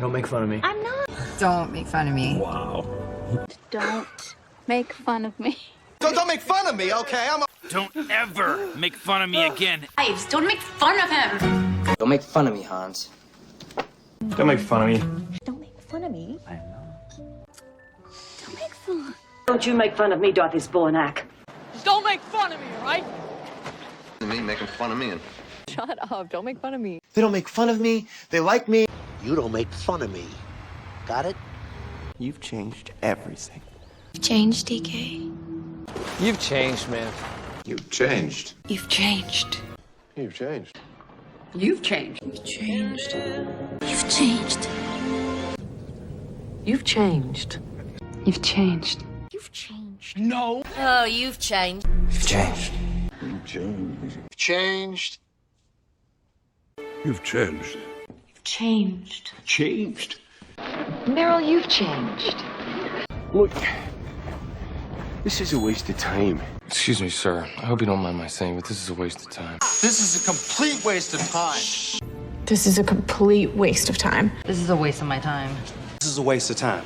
Don't make fun of me. I'm not. Don't make fun of me. Wow. Don't make fun of me. Don't make fun of me, okay? Don't ever make fun of me again. Ives, don't make fun of him. Don't make fun of me, Hans. Don't make fun of me. Don't make fun of me. I know. Don't make fun. Don't you make fun of me, 𝗬𝗃𝗏𝗃. Don't make fun of me, right? Me making fun of me. Shut up. Don't make fun of me. They don't make fun of me. They like me. You don't make fun of me. Got it? You've changed everything. You've changed, DK. You've changed, man. You've changed. You've changed. You've changed. You've changed. You've changed. You've changed. You've changed. You've changed. You've changed. No. Oh, you've changed. You've changed. You've changed. Changed. You've changed. You've changed. Changed. Meryl, you've changed. Look, this is a waste of time. Excuse me, sir. I hope you don't mind my saying, but this is a waste of time. This is a complete waste of time. This is a complete waste of time. This is a waste of my time. This is a waste of time.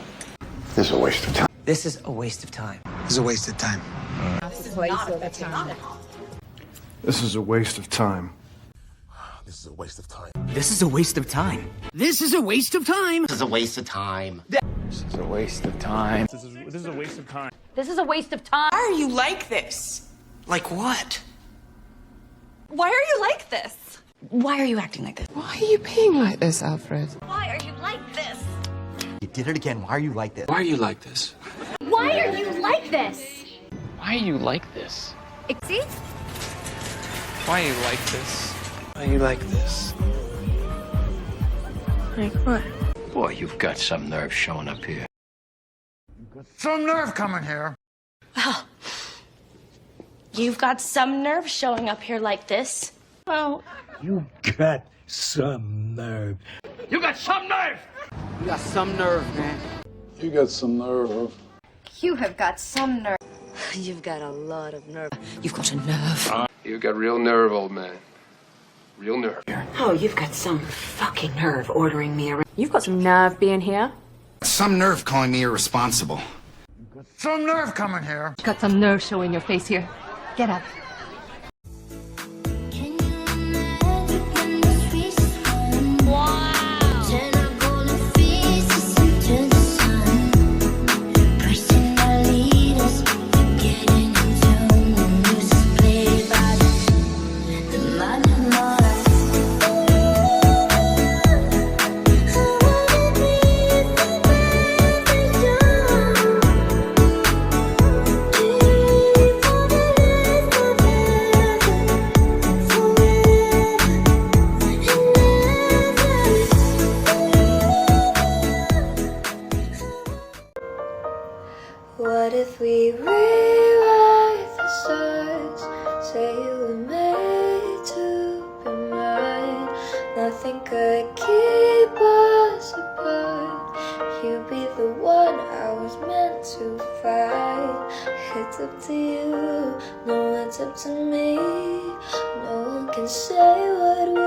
This is a waste of time. This is a waste of time. This is a waste of time. This is a waste of time. This is a waste of time. This is a waste of time. This is a waste of time. This is a waste of time. This is a waste of time. This is a waste of time. This is a waste of time. This is a waste of time. Why are you like this? Like what? Why are you like this? Why are you acting like this? Why are you being like this, Alfred? Why are you like this? You did it again. Why are you like this? Why are you like this? Why are you like this? Why are you like this? See? Why are you like this? Why are you like this? Like what? Boy, you've got some nerve showing up here. Some nerve coming here. Well, you've got some nerve showing up here like this. Well, You got some nerve. You got some nerve. You got some nerve, man. You got some nerve. You have got some nerve. You've got a lot of nerve. You've got a nerve. You got real nerve, old man. Real nerve. Oh, you've got some fucking nerve ordering me around. You've got some nerve being here. Some nerve calling me irresponsible. Some nerve coming here. Got some nerve showing your face here. Get up. what if we rewrite the stars? Say you were made to be mine. Nothing could keep us apart. You'd be the one I was meant to find. It's up to you, no, it's up to me. No one can say what we